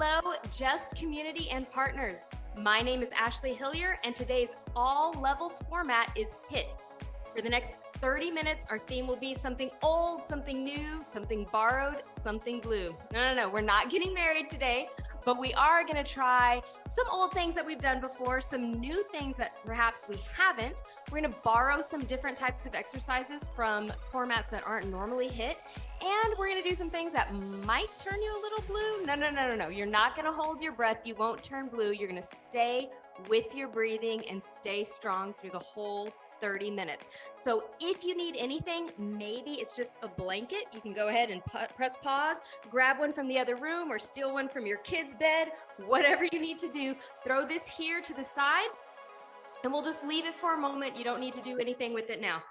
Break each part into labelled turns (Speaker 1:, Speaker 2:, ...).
Speaker 1: Hello, Just Community and Partners. My name is Ashley Hillyer, and today's all levels format is HIT. For the next 30 minutes, our theme will be something old, something new, something borrowed, something blue. No, we're not getting married today, but we are gonna try some old things that we've done before, some new things that perhaps we haven't. We're gonna borrow some different types of exercises from formats that aren't normally HIT, and we're gonna do some things that might turn you a little blue. No. You're not gonna hold your breath. You won't turn blue. You're gonna stay with your breathing and stay strong through the whole 30 minutes. So if you need anything, maybe it's just a blanket, you can go ahead and press pause, grab one from the other room or steal one from your kid's bed, whatever you need to do, throw this here to the side and we'll just leave it for a moment. You don't need to do anything with it now.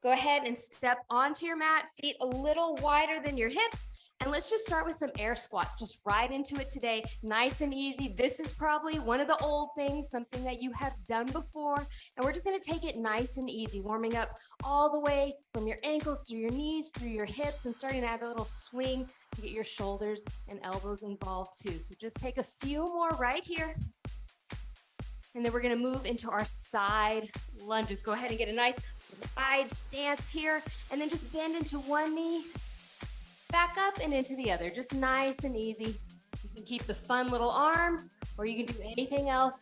Speaker 1: Go ahead and step onto your mat, feet a little wider than your hips. And let's just start with some air squats, just right into it today, nice and easy. This is probably one of the old things, something that you have done before. And we're just gonna take it nice and easy, warming up all the way from your ankles, through your knees, through your hips, and starting to add a little swing to get your shoulders and elbows involved too. So just take a few more right here. And then we're gonna move into our side lunges. Go ahead and get a nice wide stance here, and then just bend into one knee, back up and into the other, just nice and easy. You can keep the fun little arms, or you can do anything else.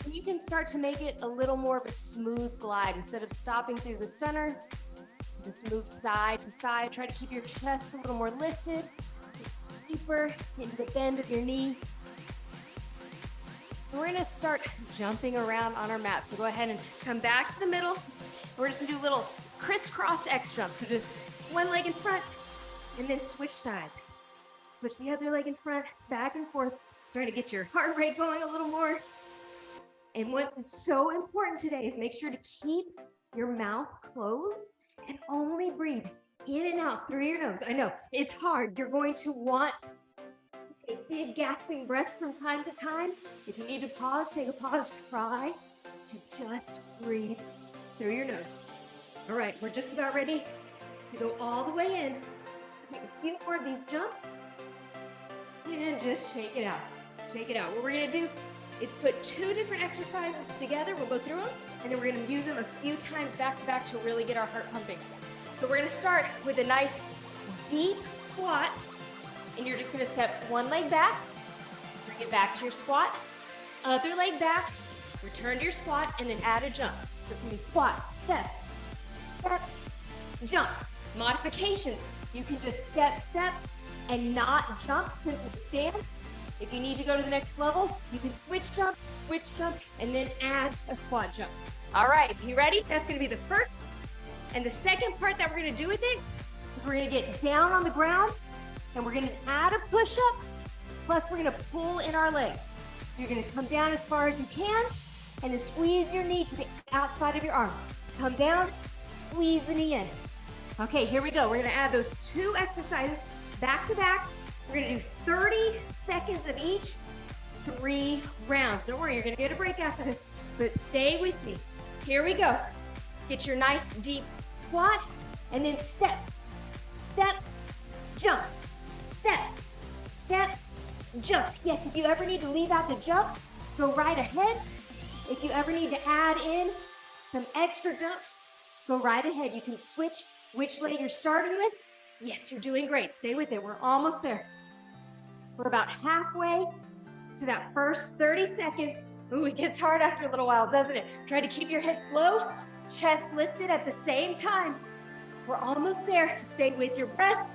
Speaker 1: And you can start to make it a little more of a smooth glide. Instead of stopping through the center, just move side to side. Try to keep your chest a little more lifted, deeper into the bend of your knee. And we're gonna start jumping around on our mat. So go ahead and come back to the middle. We're just gonna do a little crisscross X jump. So just one leg in front and then switch sides. Switch the other leg in front, back and forth. Starting to get your heart rate going a little more. And what is so important today is make sure to keep your mouth closed and only breathe in and out through your nose. I know, it's hard. You're going to want to take big gasping breaths from time to time. If you need to pause, take a pause. Try to just breathe through your nose. All right, we're just about ready to go all the way in. Take a few more of these jumps and just shake it out. Shake it out. What we're gonna do is put two different exercises together. We'll go through them and then we're gonna use them a few times back to back to really get our heart pumping. So we're gonna start with a nice deep squat, and you're just gonna step one leg back, bring it back to your squat, other leg back, return to your squat, and then add a jump. So it's gonna be squat, step, jump. Modifications, you can just step, and not jump, simply stand. If you need to go to the next level, you can switch jump, and then add a squat jump. All right, you ready? That's gonna be the first. And the second part that we're gonna do with it is we're gonna get down on the ground and we're gonna add a push-up, plus we're gonna pull in our legs. So you're gonna come down as far as you can and then squeeze your knee to the outside of your arm. Come down, squeeze the knee in. Okay, here we go. We're gonna add those two exercises back to back. We're gonna do 30 seconds of each, 3 rounds. Don't worry, you're gonna get a break after this, but stay with me. Here we go. Get your nice deep squat and then step, jump, step, jump. Yes, if you ever need to leave out the jump, go right ahead. If you ever need to add in some extra jumps, go right ahead. You can switch which leg you're starting with. Yes, you're doing great. Stay with it. We're almost there. We're about halfway to that first 30 seconds. Ooh, it gets hard after a little while, doesn't it? Try to keep your hips low, chest lifted at the same time. We're almost there. Stay with your breath,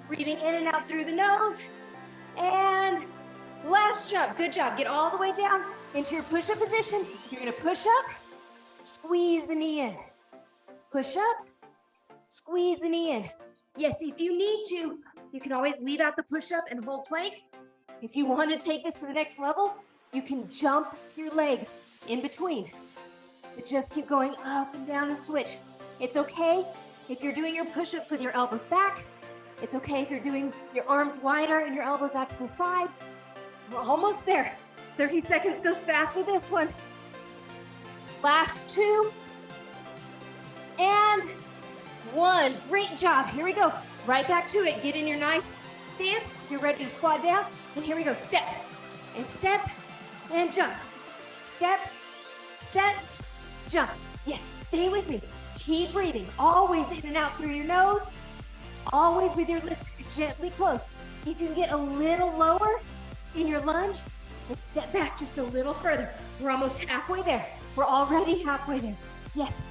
Speaker 1: breathing in and out through the nose. And last jump. Good job. Get all the way down into your push-up position. You're gonna push up, squeeze the knee in. Push up, squeeze the knee in. Yes, if you need to, you can always leave out the push-up and hold plank. If you want to take this to the next level, you can jump your legs in between. But just keep going up and down and switch. It's okay if you're doing your push-ups with your elbows back. It's okay if you're doing your arms wider and your elbows out to the side. We're almost there. 30 seconds goes fast with this one. Last 2. And 1. Great job. Here we go. Right back to it. Get in your nice
Speaker 2: stance. You're ready to squat down. And here we go. Step and jump. Step, step, jump. Yes, stay with me. Keep breathing. Always in and out through your nose. Always with your lips gently closed. See if you can get a little lower in your lunge and step back just a little further. We're almost halfway there. We're already halfway there. Yes.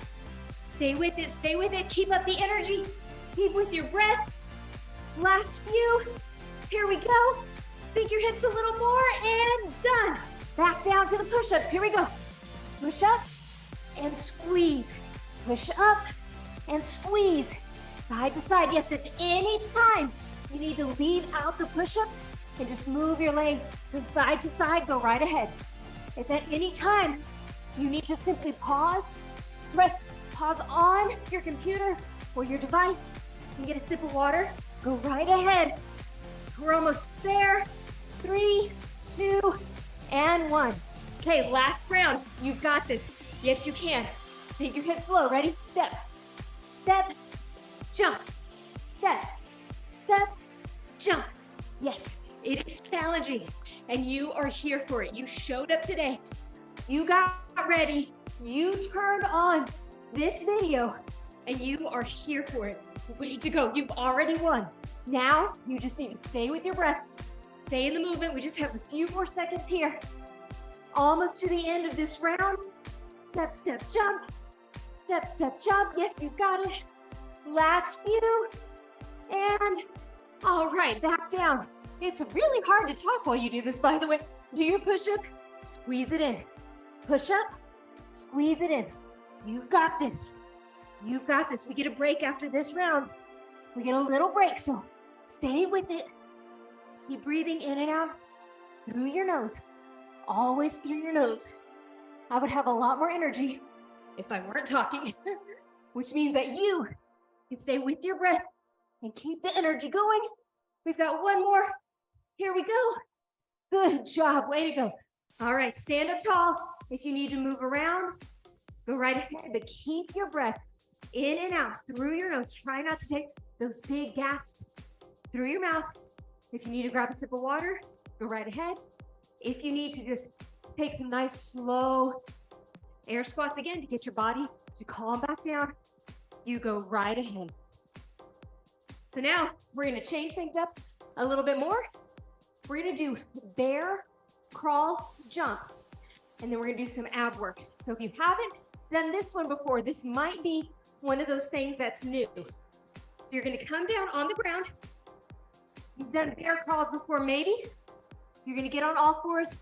Speaker 2: Stay with it. Stay with it. Keep up the energy. Keep with your breath. Last few. Here we go. Sink your hips a little more and done. Back down to the push-ups. Here we go. Push up and squeeze. Push up and squeeze. Side to side. Yes, at any time you need to leave out the push-ups and just move your leg from side to side, go right ahead. If at any time you need to simply pause, pause on your computer or your device and get a sip of water, go right ahead. We're almost there. 3, 2, and 1. Okay, last round. You've got this. Yes, you can. Take your hips low. Ready? Step, step, jump, step, step, jump. Yes, it is challenging, and you are here for it. You showed up today. You got ready. You turned on this video, and you are here for it. Ready to go. You've already won. Now, you just need to stay with your breath. Stay in the movement. We just have a few more seconds here. Almost to the end of this round. Step, step, jump. Step, step, jump. Yes, you got it. Last few. And all right, back down. It's really hard to talk while you do this, by the way. Do your push-up, squeeze it in. Push up, squeeze it in. You've got this. You've got this. We get a break after this round. We get a little break, so stay with it. Keep breathing in and out through your nose. Always through your nose. I would have a lot more energy if I weren't talking, which means that you can stay with your breath and keep the energy going. We've got one more. Here we go. Good job. Way to go. All right, stand up tall. If you need to move around, go right ahead, but keep your breath in and out through your nose. Try not to take those big gasps through your mouth. If you need to grab a sip of water, go right ahead. If you need to just take some nice slow air squats again to get your body to calm back down, you go right ahead. So now we're gonna change things up a little bit more. We're gonna do bear crawl jumps, and then we're gonna do some ab work. So if you haven't done this one before, this might be one of those things that's new. So you're gonna come down on the ground. You've done bear crawls before, maybe. You're gonna get on all fours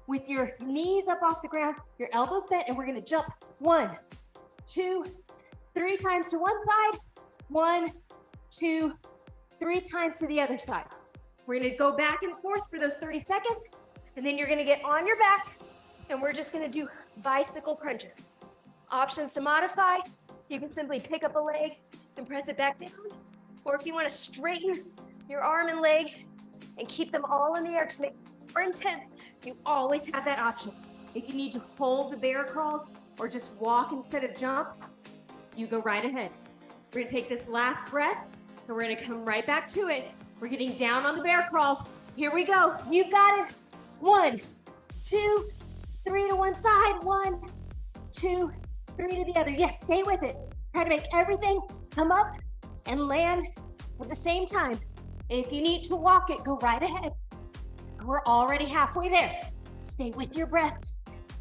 Speaker 2: with your knees up off the ground, your elbows bent, and we're gonna jump 1, 2, 3 times to one side, 1, 2, 3 times to the other side. We're gonna go back and forth for those 30 seconds, and then you're gonna get on your back, and we're just gonna do bicycle crunches. Options to modify, you can simply pick up a leg and press it back down, or if you wanna straighten your arm and leg and keep them all in the air to make it more intense, you always have that option. If you need to hold the bear crawls or just walk instead of jump, you go right ahead. We're gonna take this last breath and we're gonna come right back to it. We're getting down on the bear crawls. Here we go. You got it. 1, 2, 3 to one side. 1, 2, 3 to the other. Yes, stay with it. Try to make everything come up and land at the same time. If you need to walk it, go right ahead. We're already halfway there. Stay with your breath.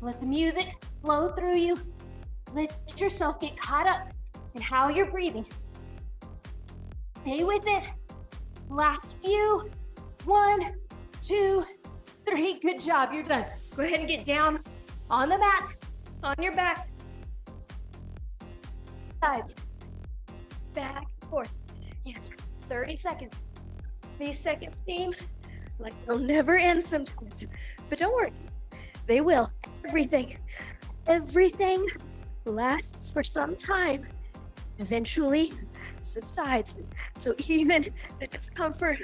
Speaker 2: Let the music flow through you. Let yourself get caught up in how you're breathing. Stay with it. Last few. 1, 2, 3. Good job. You're done. Go ahead and get down on the mat, on your back. Sides. Back and forth. Yes. 30 seconds. These seconds seem like they'll never end sometimes, but don't worry, they will. Everything lasts for some time, eventually subsides. So even the discomfort,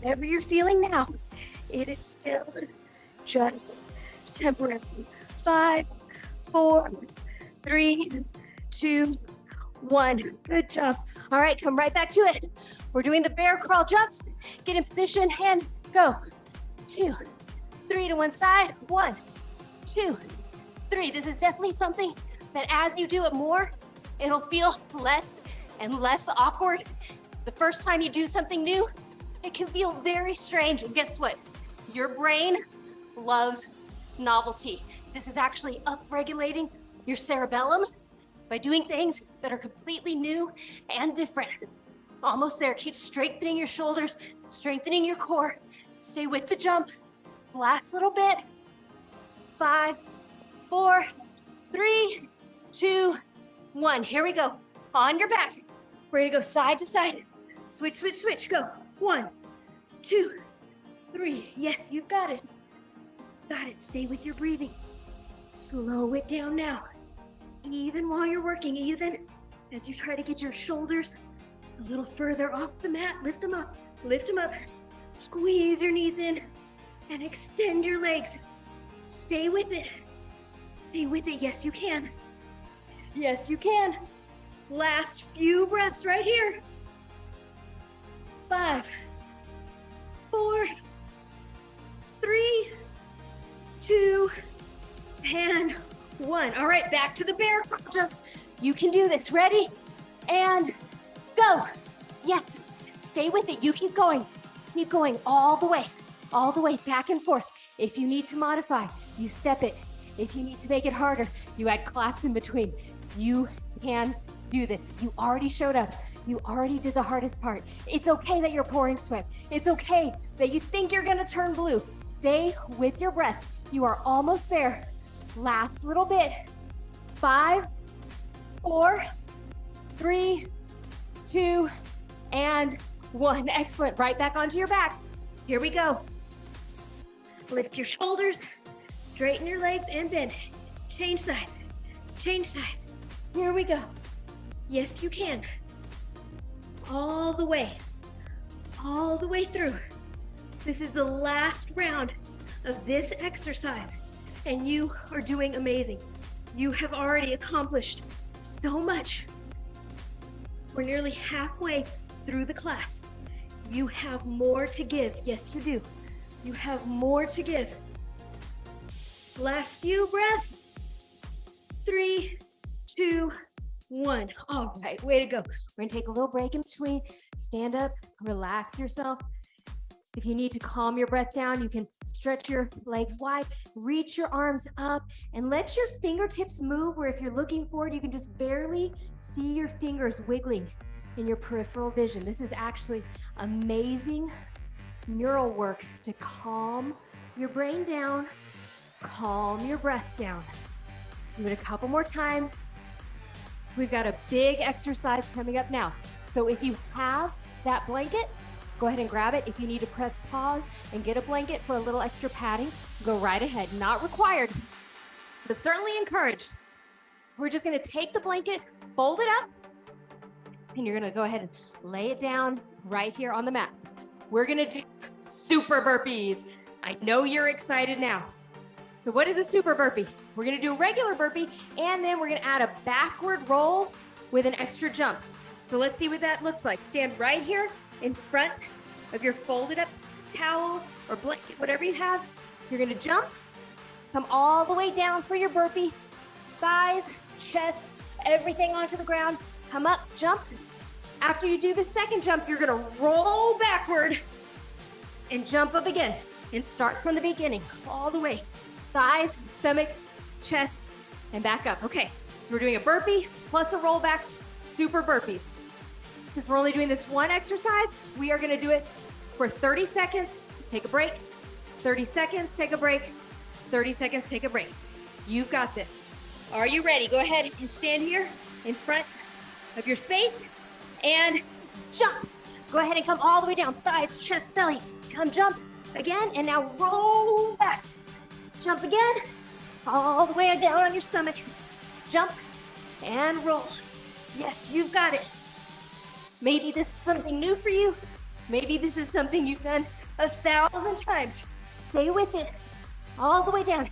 Speaker 2: whatever you're feeling now, it is still just temporary. 5, 4, 3, 2, 1. Good job. All right, come right back to it. We're doing the bear crawl jumps. Get in position and go. 2, 3 to one side. 1, 2, 3. This is definitely something that as you do it more, it'll feel less and less awkward. The first time you do something new, it can feel very strange. And guess what? Your brain loves novelty. This is actually upregulating your cerebellum by doing things that are completely new and different. Almost there. Keep strengthening your shoulders, strengthening your core. Stay with the jump. Last little bit. 5, 4, 3, 2, 1. Here we go. On your back. Ready to go side to side. Switch, switch, switch. Go. 1, 2, 3. Yes, you've got it. Got it. Stay with your breathing. Slow it down now. Even while you're working, even as you try to get your shoulders a little further off the mat, lift them up, lift them up. Squeeze your knees in and extend your legs. Stay with it. Stay with it. Yes, you can. Yes, you can. Last few breaths right here. 5, 4, 3, 2, and 1. All right, back to the bear crawl jumps. You can do this. Ready? And go. Yes, stay with it. You keep going. Keep going all the way, back and forth. If you need to modify, you step it. If you need to make it harder, you add claps in between. You can do this. You already showed up. You already did the hardest part. It's okay that you're pouring sweat. It's okay that you think you're gonna turn blue. Stay with your breath. You are almost there. Last little bit. 5, 4, 3, 2, and 1. Excellent. Right back onto your back. Here we go. Lift your shoulders, straighten your legs, and bend. Change sides. Change sides. Here we go. Yes, you can. All the way through. This is the last round of this exercise, and you are doing amazing. You have already accomplished so much. We're nearly halfway through the class. You have more to give. Yes, you do. You have more to give. Last few breaths. 3, 2, 1. All right, way to go. We're gonna take a little break in between. Stand up, relax yourself. If you need to calm your breath down, you can stretch your legs wide, reach your arms up, and let your fingertips move, where if you're looking forward, you can just barely see your fingers wiggling in your peripheral vision. This is actually amazing neural work to calm your brain down, calm your breath down. Do it a couple more times. We've got a big exercise coming up now. So if you have that blanket, go ahead and grab it. If you need to press pause and get a blanket for a little extra padding, go right ahead. Not required, but certainly encouraged. We're just gonna take the blanket, fold it up, and you're gonna go ahead and lay it down right here on the mat. We're gonna do super burpees. I know you're excited now. So what is a super burpee? We're gonna do a regular burpee, and then we're gonna add a backward roll with an extra jump. So let's see what that looks like. Stand right here in front of your folded up towel or blanket, whatever you have. You're gonna jump, come all the way down for your burpee. Thighs, chest, everything onto the ground. Come up, jump. After you do the second jump, you're gonna roll backward and jump up again and start from the beginning, all the way. Thighs, stomach, chest, and back up. Okay, so we're doing a burpee plus a roll back, super burpees. Since we're only doing this one exercise, we are gonna do it for 30 seconds, take a break, 30 seconds, take a break, 30 seconds, take a break. You've got this. Are you ready? Go ahead and stand here in front of your space and jump. Go ahead and come all the way down, thighs, chest, belly. Come jump again, and now roll back. Jump again, all the way down on your stomach. Jump and roll. Yes, you've got it. Maybe this is something new for you. Maybe this is something you've done 1,000 times. Stay with it all the way down.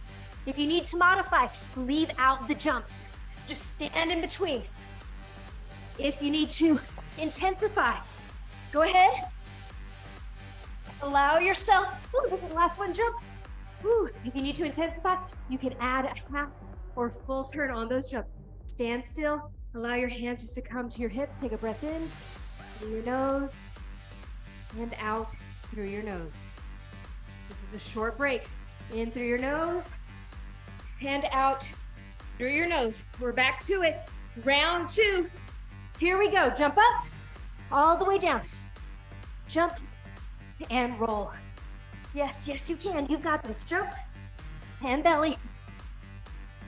Speaker 2: If you need to modify, leave out the jumps. Just stand in between. If you need to intensify, go ahead. Allow yourself, ooh, this is the last one, jump. Ooh, if you need to intensify, you can add a half or full turn on those jumps. Stand still, allow your hands just to come to your hips. Take a breath in through your nose and out through your nose. This is a short break. In through your nose and out through your nose. We're back to it. Round 2. Here we go. Jump up, all the way down. Jump and roll. Yes, yes, you can. You've got this. Jump and belly.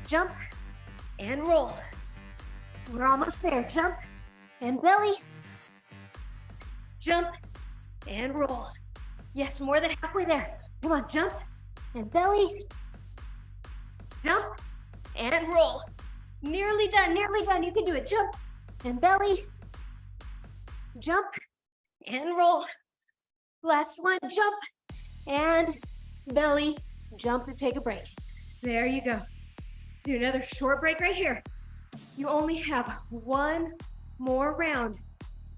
Speaker 2: Jump and roll. We're almost there. Jump and belly. Jump and roll. Yes, more than halfway there. Come on, jump and belly. Jump and roll. Nearly done, nearly done. You can do it. Jump and belly. Jump and roll. Last one, jump and belly. Jump and take a break. There you go. Do another short break right here. You only have one more round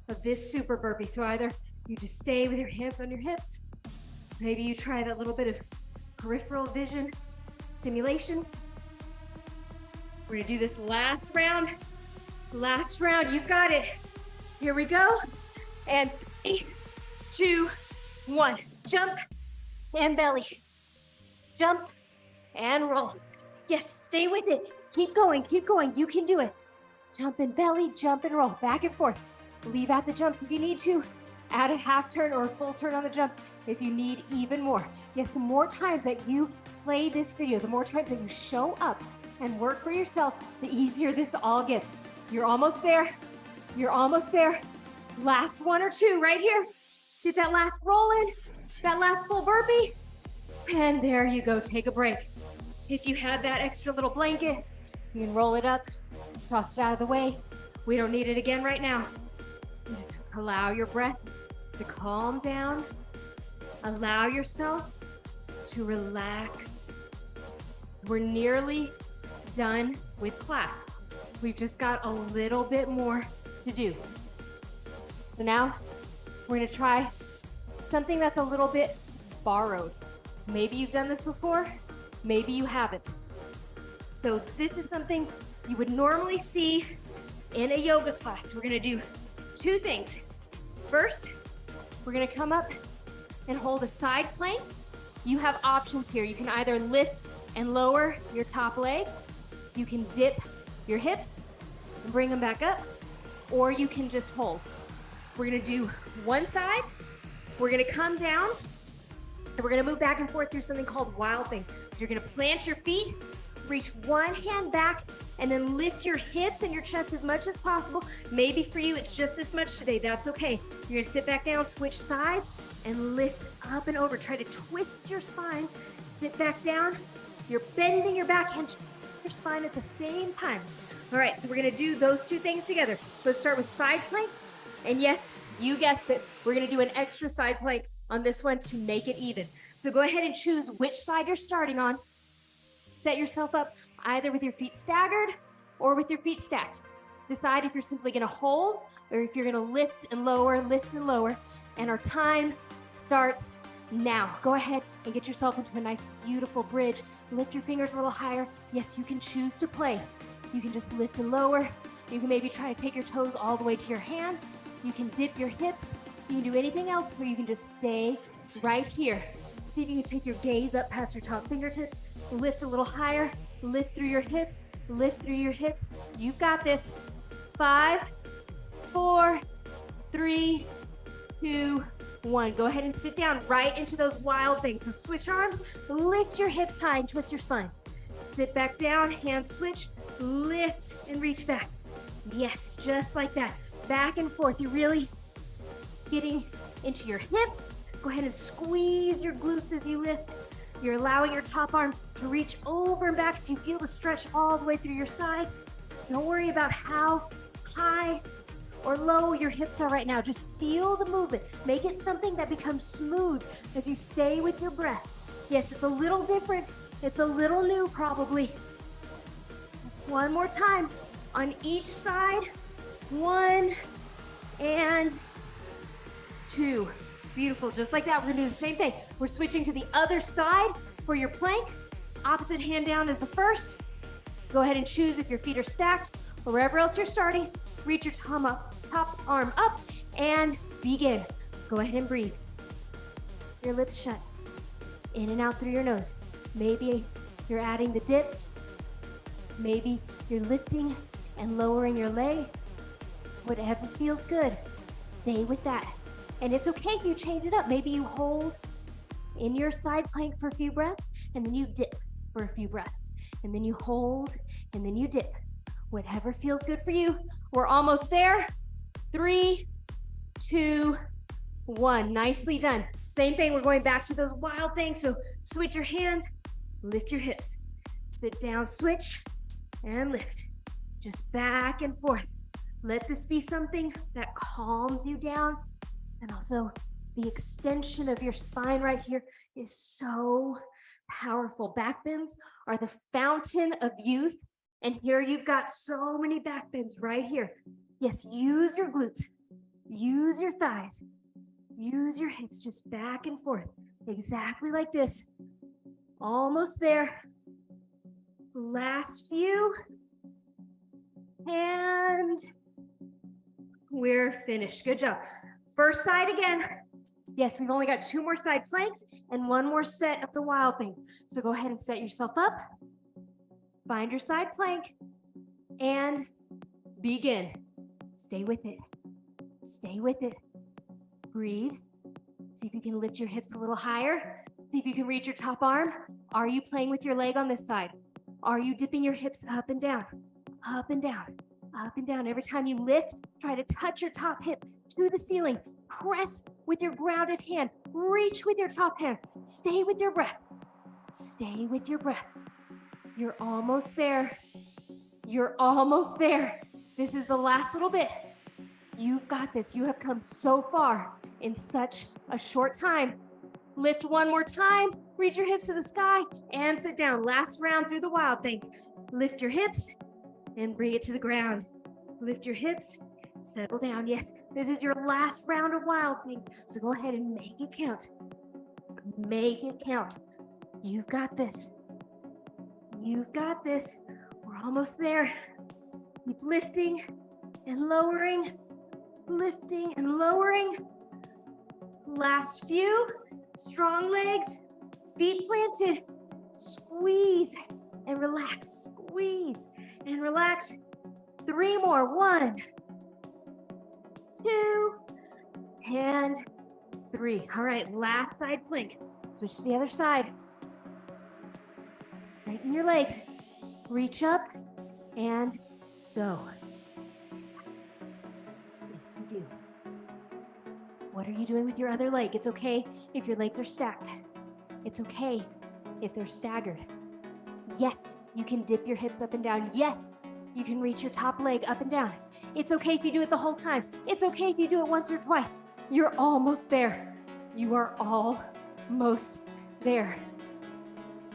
Speaker 2: of this super burpee. So either you just stay with your hands on your hips, maybe you try that little bit of peripheral vision stimulation. We're gonna do this last round. Last round, you've got it. Here we go. And 3, 2, 1. Jump and belly. Jump and roll. Yes, stay with it. Keep going, keep going. You can do it. Jump and belly, jump and roll. Back and forth. Leave out the jumps if you need to. Add a half turn or a full turn on the jumps if you need even more. Yes, the more times that you play this video, the more times that you show up and work for yourself, the easier this all gets. You're almost there. You're almost there. Last 1 or 2 right here. Get that last roll in, that last full burpee. And there you go, take a break. If you have that extra little blanket, you can roll it up, toss it out of the way. We don't need it again right now. Just allow your breath to calm down. Allow yourself to relax. We're nearly done with class. We've just got a little bit more to do. So now we're gonna try something that's a little bit borrowed. Maybe you've done this before, maybe you haven't. So this is something you would normally see in a yoga class. We're gonna do 2 things. First, we're gonna come up and hold a side plank. You have options here. You can either lift and lower your top leg, you can dip your hips and bring them back up, or you can just hold. We're gonna do one side, we're gonna come down, and we're gonna move back and forth through something called wild thing. So you're gonna plant your feet, reach one hand back, and then lift your hips and your chest as much as possible. Maybe for you, it's just this much today, that's okay. You're gonna sit back down, switch sides, and lift up and over. Try to twist your spine, sit back down. You're bending your back and your spine at the same time. All right, so we're gonna do those 2 things together. Let's start with side plank. And yes, you guessed it, we're gonna do an extra side plank on this one to make it even. So go ahead and choose which side you're starting on. Set yourself up either with your feet staggered or with your feet stacked. Decide if you're simply gonna hold or if you're gonna lift and lower, and our time starts now. Go ahead and get yourself into a nice, beautiful bridge. Lift your fingers a little higher. Yes, you can choose to play. You can just lift and lower. You can maybe try to take your toes all the way to your hand. You can dip your hips. You can do anything else where you can just stay right here. See if you can take your gaze up past your top fingertips. Lift a little higher. Lift through your hips. Lift through your hips. You've got this. 5, 4, 3, 2, 1. Go ahead and sit down right into those wild things. So switch arms, lift your hips high and twist your spine. Sit back down, hands switch, lift and reach back. Yes, just like that. Back and forth. You're really getting into your hips. Go ahead and squeeze your glutes as you lift. You're allowing your top arm to reach over and back so you feel the stretch all the way through your side. Don't worry about how high or low your hips are right now. Just feel the movement. Make it something that becomes smooth as you stay with your breath. Yes, it's a little different. It's a little new probably. One more time on each side. 1 and 2. Beautiful, just like that. We're gonna do the same thing. We're switching to the other side for your plank. Opposite hand down is the first. Go ahead and choose if your feet are stacked or wherever else you're starting. Reach your top arm up and begin. Go ahead and breathe. Your lips shut. In and out through your nose. Maybe you're adding the dips. Maybe you're lifting and lowering your leg. Whatever feels good, stay with that. And it's okay if you change it up. Maybe you hold in your side plank for a few breaths, and then you dip for a few breaths. And then you hold, and then you dip. Whatever feels good for you. We're almost there. 3, 2, 1. Nicely done. Same thing, we're going back to those wild things. So switch your hands, lift your hips. Sit down, switch, and lift. Just back and forth. Let this be something that calms you down. And also, the extension of your spine right here is so powerful. Back bends are the fountain of youth. And here you've got so many back bends right here. Yes, use your glutes, use your thighs, use your hips, just back and forth. Exactly like this. Almost there. Last few. And we're finished. Good job. First side again. Yes, we've only got 2 more side planks and 1 more set of the wild thing. So go ahead and set yourself up. Find your side plank and begin. Stay with it. Stay with it. Breathe. See if you can lift your hips a little higher. See if you can reach your top arm. Are you playing with your leg on this side? Are you dipping your hips up and down? Up and down, up and down. Every time you lift, try to touch your top hip to the ceiling. Press with your grounded hand. Reach with your top hand. Stay with your breath. Stay with your breath. You're almost there. You're almost there. This is the last little bit. You've got this. You have come so far in such a short time. Lift one more time. Reach your hips to the sky and sit down. Last round through the wild things. Lift your hips and bring it to the ground. Lift your hips, settle down. Yes, this is your last round of wild things. So go ahead and make it count. Make it count. You've got this. You've got this. We're almost there. Keep lifting and lowering, lifting and lowering. Last few. Strong legs, feet planted. Squeeze and relax. Squeeze and relax. 3 more. 1, 2, and 3. All right, last side plank. Switch to the other side. Straighten your legs. Reach up and go. Yes, you do. What are you doing with your other leg? It's okay if your legs are stacked. It's okay if they're staggered. Yes, you can dip your hips up and down. Yes, you can reach your top leg up and down. It's okay if you do it the whole time. It's okay if you do it once or twice. You're almost there. You are almost there.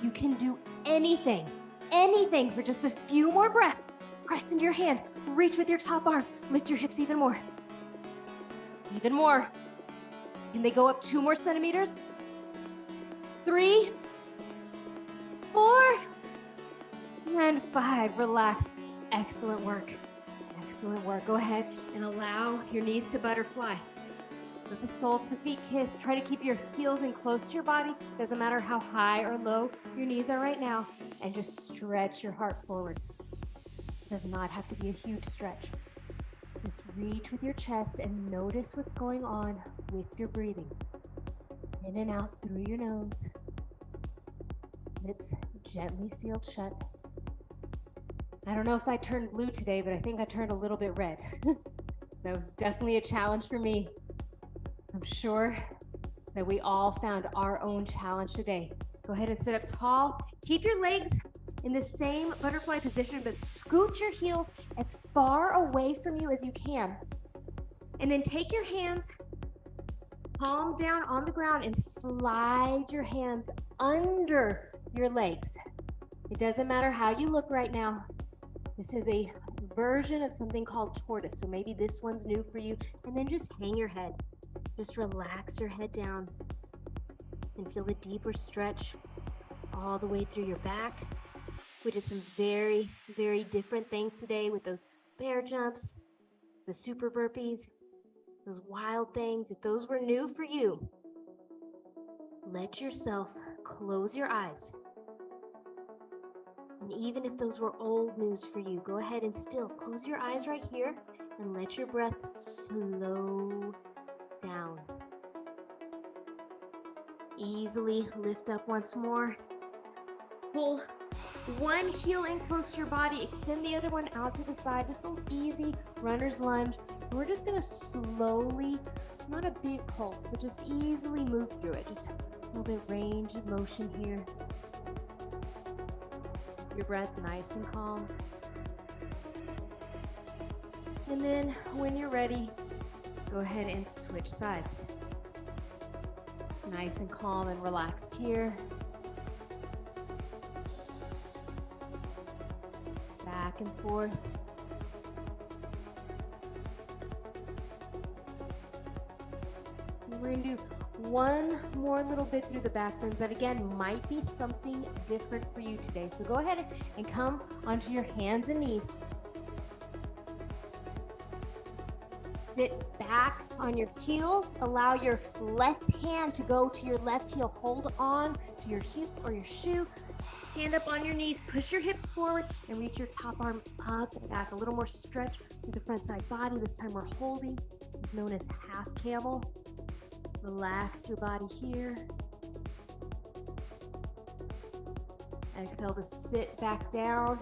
Speaker 2: You can do anything for just a few more breaths. Press into your hand, reach with your top arm, lift your hips even more. Even more. Can they go up 2 more centimeters? 3, 4, and 5. Relax. Excellent work. Excellent work. Go ahead and allow your knees to butterfly. Let the soles of the feet kiss. Try to keep your heels in close to your body. Doesn't matter how high or low your knees are right now. And just stretch your heart forward. Does not have to be a huge stretch. Just reach with your chest and notice what's going on with your breathing. In and out through your nose. Lips gently sealed shut. I don't know if I turned blue today, but I think I turned a little bit red. That was definitely a challenge for me. I'm sure that we all found our own challenge today. Go ahead and sit up tall. Keep your legs in the same butterfly position, but scoot your heels as far away from you as you can. And then take your hands, palm down on the ground, and slide your hands under your legs. It doesn't matter how you look right now. This is a version of something called tortoise. So maybe this one's new for you. And then just hang your head. Just relax your head down and feel the deeper stretch all the way through your back. We did some very, very different things today with those bear jumps, the super burpees, those wild things. If those were new for you, let yourself close your eyes. And even if those were old news for you, go ahead and still close your eyes right here and let your breath slow down. Easily lift up once more. Pull one heel in close to your body, extend the other one out to the side, just an easy runner's lunge. And we're just gonna slowly, not a big pulse, but just easily move through it. Just a little bit range of motion here. Your breath nice and calm. And then when you're ready, go ahead and switch sides. Nice and calm and relaxed here. Back and forth. And we're gonna do one more little bit through the back bends. That again might be something different for you today. So go ahead and come onto your hands and knees. Sit back on your heels. Allow your left hand to go to your left heel. Hold on to your hip or your shoe. Stand up on your knees, push your hips forward, and reach your top arm up and back. A little more stretch through the front side body. This time we're holding. It's known as half camel. Relax your body here. Exhale to sit back down.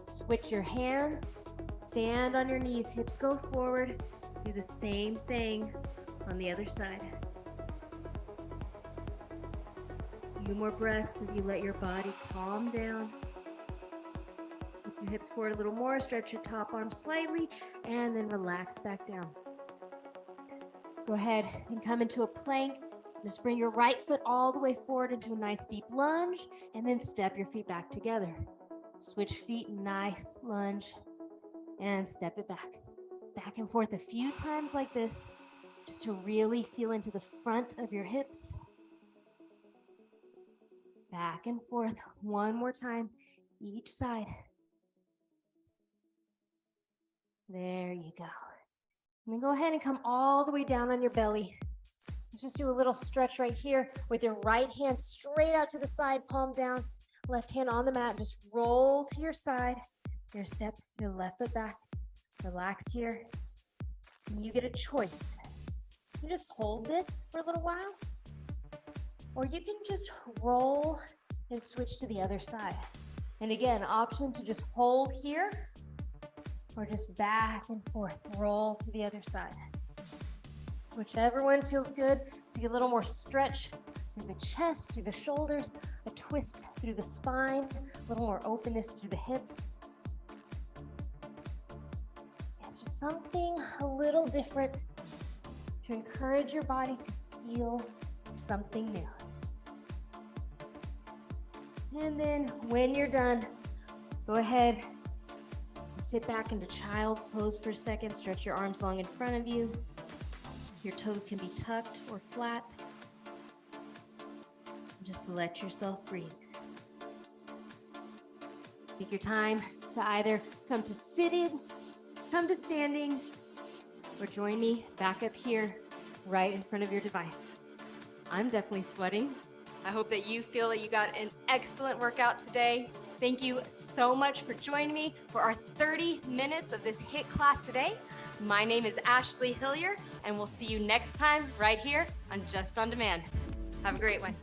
Speaker 2: Switch your hands. Stand on your knees, hips go forward. Do the same thing on the other side. A few more breaths as you let your body calm down. Put your hips forward a little more, stretch your top arm slightly, and then relax back down. Go ahead and come into a plank. Just bring your right foot all the way forward into a nice deep lunge, and then step your feet back together. Switch feet, nice lunge, and step it back. Back and forth a few times like this, just to really feel into the front of your hips. Back and forth one more time, each side. There you go. And then go ahead and come all the way down on your belly. Let's just do a little stretch right here with your right hand straight out to the side, palm down, left hand on the mat. Just roll to your side. Your step, your left foot back. Relax here. And you get a choice. You just hold this for a little while, or you can just roll and switch to the other side. And again, option to just hold here, or just back and forth, roll to the other side. Whichever one feels good, to get a little more stretch through the chest, through the shoulders, a twist through the spine, a little more openness through the hips. It's just something a little different to encourage your body to feel something new. And then when you're done, go ahead and sit back into child's pose for a second. Stretch your arms long in front of you. Your toes can be tucked or flat. Just let yourself breathe. Take your time to either come to sitting, come to standing, or join me back up here right in front of your device. I'm definitely sweating. I hope that you feel that you got an excellent workout today. Thank you so much for joining me for our 30 minutes of this HIIT class today. My name is Ashley Hillyer, and we'll see you next time right here on Just on Demand. Have a great one.